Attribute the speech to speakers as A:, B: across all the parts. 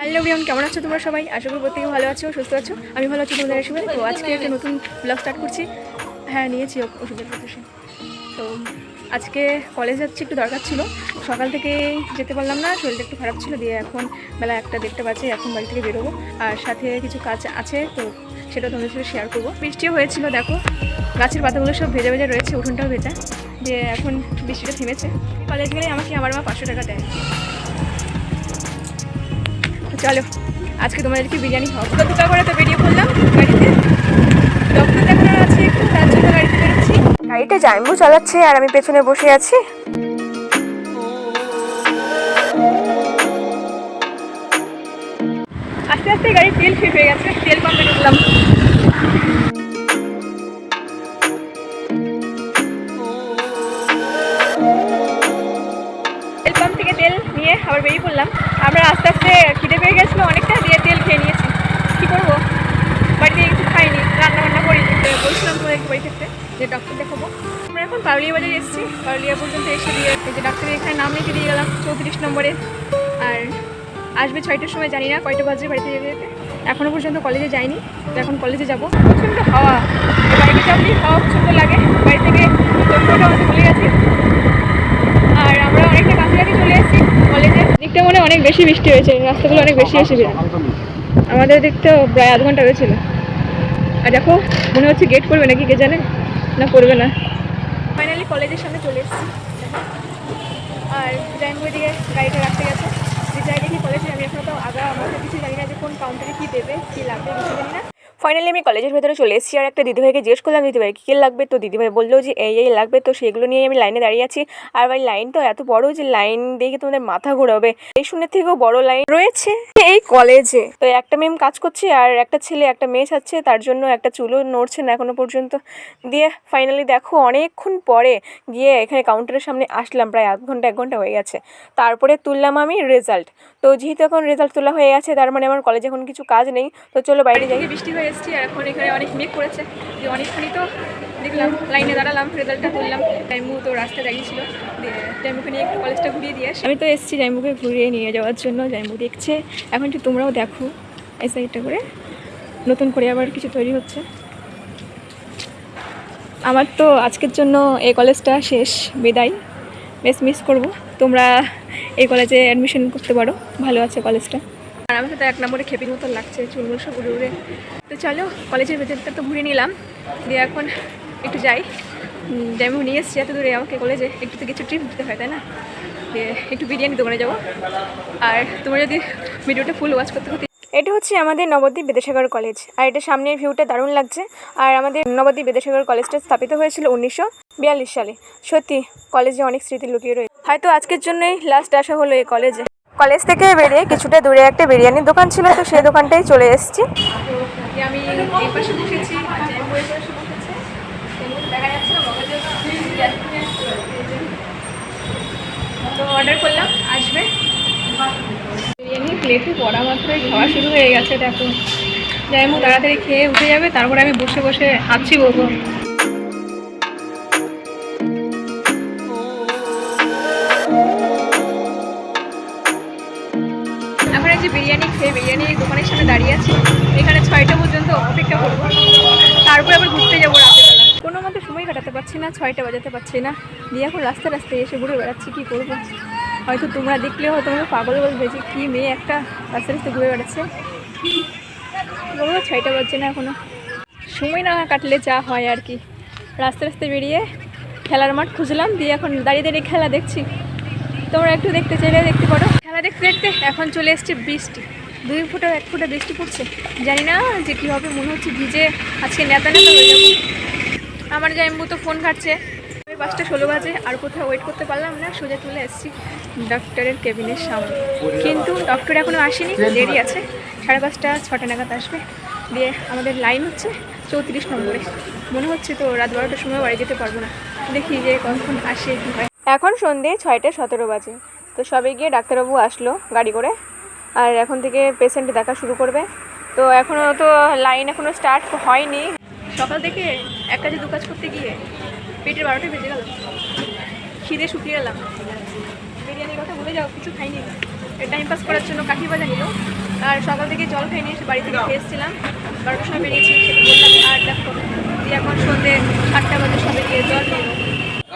A: Hello everyone, কেমন আছো তোমরা সবাই? আশা করি প্রত্যেকে ভালো আছো, সুস্থ আছো। আমি ভালো আছি তোমাদের হিসেবে। তো আজকে একটা নতুন ব্লগ স্টার্ট করছি। হ্যাঁ, নিয়েছি ওষুধের প্রিপারেশন। তো আজকে কলেজ যাচ্ছি, একটু দরকার ছিল। সকাল থেকে যেতে পারলাম না, শরীরটা একটু খারাপ ছিল। দিয়ে এখন বেলা 1-1:30 বাজে, এখন বাড়ি থেকে বেরোবো। আর সাথে কিছু কাজ আছে, তো সেটা তোমাদের সাথে শেয়ার করবো। বৃষ্টিও হয়েছিল, দেখো গাছের পাতাগুলো সব ভেজা ভেজা রয়েছে, উঠোনটাও ভেজা। দিয়ে এখন বৃষ্টিটা থেমেছে। কলেজ গেলে আমাকে আমার মা 500 টাকা দেয়। চলো আজকে তোমাদেরকে বিরিয়ানি খাওয়াবো। তো দুটো করে তো বেরিয়ে পড়লাম গাড়িতে। ডক্টর দেখানোর আছে একটু, তার জন্য গাড়িতে বেরোচ্ছি। গাড়িটা জাইম্বু চালাচ্ছে আর আমি পেছনে বসে আছি। আস্তে আস্তে গাড়ির তেল শেষ হয়ে গেছে, তেল পাম্পে ঢুকলাম। তেল পাম্প থেকে তেল নিয়ে আবার বেরিয়ে পড়লাম। আমরা আস্তে আস্তে খিদে পেয়ে গেছিলো অনেকটা, দিয়ে তেল খেয়ে নিয়েছি। কী করবো, বাড়িতে কিছু খাইনি, রান্না বান্না করি। বলছিলাম তোমাদের বাড়ি থেকে যে ডক্টর দেখাবো। আমরা এখন পারুলিয়া বাজারে এসেছি। পারুলিয়া পর্যন্ত এসে দিয়ে এই যে ডাক্তারের এখানে নাম লিখে দিয়ে গেলাম 34 নম্বরে। আর আসবে 6টার সময়, জানি না কয়টা বাজে বাড়িতে যেতে যেতে। এখনও পর্যন্ত কলেজে যাইনি, তো এখন কলেজে যাবো। প্রচণ্ড হাওয়া, বাইকে চাপলেই হাওয়া প্রচণ্ড লাগে। বাড়ি থেকে ডক্টরটা আমাকে ভুলে গেছি। আর আমরা অনেকটা কাছাকাছি চলে এসেছি কলেজে। দিকটা মনে অনেক বেশি বৃষ্টি হয়েছে, রাস্তাগুলো অনেক বেশি ভিড়। আমাদের দিকটা প্রায় আধ ঘন্টা হয়েছিল। আর দেখো মনে হচ্ছে গেট করবে নাকি, কে জানে, না করবে না। ফাইনালি কলেজের সামনে চলে এসেছি। আর জাইম্বু দিকে গাড়িটা রাখতে গেছে। যে যাই দেখি কলেজে, আমি এখনো তো আমার কিছু জানি না যে কোন কাউন্টারে কী দেবে, কী লাগবে কিছু জানি না। ফাইনালি আমি কলেজের ভেতরে চলে এসেছি। আর একটা দিদিভাইকে জিজ্ঞেস করলাম, দিদিভাই কী লাগবে? তো দিদিভাই বললো যে এই লাগবে। তো সেগুলো নিয়ে আমি লাইনে দাঁড়িয়ে আছি। আর ভাই লাইন তো এত বড় যে লাইন দেখে তোমাদের মাথা ঘোরাবে। এই শুনে থেকেও বড় লাইন রয়েছে এই কলেজে। তো একটা মেম কাজ করছে আর একটা ছেলে একটা মেয়ে ছাড়ছে, তার জন্য একটা চুলও নড়ছে না এখনো পর্যন্ত। দিয়ে ফাইনালি দেখো অনেকক্ষণ পরে গিয়ে এখানে কাউন্টারের সামনে আসলাম, প্রায় আধ ঘন্টা 1 ঘন্টা হয়ে গেছে। তারপরে তুললাম আমি রেজাল্ট। তো যেহেতু এখন রেজাল্ট তোলা হয়ে গেছে, তার মানে আমার কলেজে এখন কিছু কাজ নেই। তো চলো বাইরে যাই। বৃষ্টি হয়ে এসেছি আর এখন এখানে অনেক মেঘ করেছে। যে অনেকখানি তো দেখলাম, লাইনে দাঁড়ালাম, রেজাল্টটা তুললাম। জাইম্বু তো রাস্তায় দাঁড়িয়েছিল, জাইম্বুকে নিয়ে একটু কলেজটা ঘুরিয়ে দিয়ে আসি। আমি তো এসেছি জাইম্বুকে ঘুরিয়ে নিয়ে যাওয়ার জন্য। জাইম্বু দেখছে এখন, একটু তোমরাও দেখো এই সাইডটা করে। নতুন করে আবার কিছু তৈরি হচ্ছে। আমার তো আজকের জন্য এই কলেজটা শেষ, বিদায়। বেশ মিস করবো। তোমরা এই কলেজে অ্যাডমিশন করতে পারো, ভালো আছে কলেজটা। আর আমাকে তো 1 নম্বরে খেপির মতো লাগছে, চুলগুলো সব উড়ে উড়ে। তো চলো কলেজের ভেতরটা তো ঘুরে নিলাম, দিয়ে এখন একটু যাই। জাইম্বু নিয়ে এসছি এত দূরে আমাকে কলেজে, একটু তো কিছু ট্রিপ দিতে হয় তাই না? দিয়ে একটু বিরিয়ানি দোকানে যাবো। আর তোমরা যদি ভিডিওটা ফুল ওয়াচ করতে করতে। এটা হচ্ছে আমাদের নবদ্বীপ বিদ্যাসাগর কলেজ। আর এটা সামনের ভিউটা দারুণ লাগছে। আর আমাদের নবদ্বীপ বিদ্যাসাগর কলেজটা স্থাপিত হয়েছিল 1942 সালে। সত্যি কলেজে অনেক স্মৃতি লুকিয়ে রয়েছে। হয়তো আজকের জন্যই লাস্ট আসা হলো এই কলেজে। কলেজ থেকে বেরিয়ে কিছুটা দূরে একটা বিরিয়ানির দোকান ছিল, তো সেই দোকানটাই চলে এসেছি। আমি এই পাশে বসেছি, দেখা যাচ্ছে তো অর্ডার করলাম, আসবে। বিরিয়ানি প্লেটে পড়া মাত্রই খাওয়া শুরু হয়ে গেছে। দেখো জাইম্বু তাড়াতাড়ি খেয়ে উঠে যাবে, তারপরে আমি বসে বসে হাঁচি বলবো। এখন এই যে বিরিয়ানি খেয়ে বিরিয়ানির দোকানের সামনে দাঁড়িয়ে আছি। এখানে 6টা পর্যন্ত অপেক্ষা করবো, তারপরে আবার ঘুরতে যাবো রাতেরবেলা। কোনো মতে সময় কাটাতে পারছি না, 6টা বাজাতে পারছি না। দিয়ে এখন রাস্তায় রাস্তায় এসে ঘুরে বেড়াচ্ছি, কী করবো। হয়তো তোমরা দেখলেও হয়তো তোমাকে পাগল বলবে যে কী মেয়ে একটা রাস্তায় রাস্তায় ঘুরে বেড়াচ্ছে। বলবো 6টা বাজছে না এখনও। সময় না কাটলে যা হয় আর কি। রাস্তায় রাস্তায় বেরিয়ে খেলার মাঠ খুঁজলাম, দিয়ে এখন দাঁড়িয়ে দাঁড়িয়ে খেলা দেখছি। তোমরা একটু দেখতে চাইলে দেখতে পারো। খেলা দেখতে দেখতে এখন চলে এসছে বৃষ্টি। 2 ফোঁটা 1 ফোঁটা বৃষ্টি পড়ছে। জানি না যে কী হবে, মনে হচ্ছে ভিজে আজকে নেতা নেতা হয়ে যাবো। আমার জাইম্বু তো ফোন ঘাটছে। 5:16 বাজে, আর কোথাও ওয়েট করতে পারলাম না, সোজা চলে এসেছি ডক্টরের কেবিনের সামনে। কিন্তু ডক্টর এখনও আসেনি, দেরি আছে। 5:30 6টা নাগাদ আসবে। দিয়ে আমাদের লাইন হচ্ছে 34 নম্বরে। মনে হচ্ছে তো রাত 12টার সময় বাড়ি যেতে পারবো না। দেখি যে কখন আসে কী হয়। এখন সন্ধ্যে 6:17 বাজে। তো সবাই গিয়ে ডাক্তারবাবু আসলো গাড়ি করে। আর এখন থেকে পেশেন্ট দেখা শুরু করবে। তো এখনও তো লাইন এখনও স্টার্ট হয়নি। সকাল থেকে এক কাজে 2 কাজ করতে গিয়ে পেটের 12টা বেজে গেল, খিদে শুকিয়ে গেলাম। বিরিয়ানির কথা ভুলে যাও, কিছু খাইনি। টাইম পাস করার জন্য কাঠি বাজা নিল। আর সকাল থেকে জল খাই নিয়ে এসে বাড়ি থেকে খেয়ে এসেছিলাম, 12টার সময় বেরিয়েছি সেটা বললাম। আর দেখো দিয়ে এখন সন্ধ্যে 7টা বাজে, সবাই গিয়ে জল নেবো।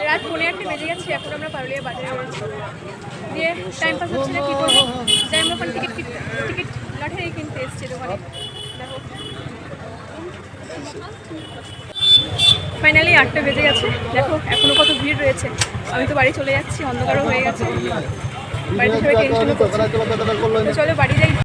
A: রাত 1:30 বেজে গেছে, এখন আমরা পারুলিয়া বাজারে রয়েছি। দিয়ে টাইম পাস হচ্ছে না, কী করবো, যাই আমরা ওখানে টিকিট লটারি কিনতে এসেছি দোকানে। দেখো ফাইনালি 8টা বেজে গেছে, দেখো এখনো কত ভিড় রয়েছে। আমি তো বাড়ি চলে যাচ্ছি, অন্ধকারও হয়ে গেছে, বাড়িতে সবাই টেনশনও করছে। চলো বাড়ি যাই।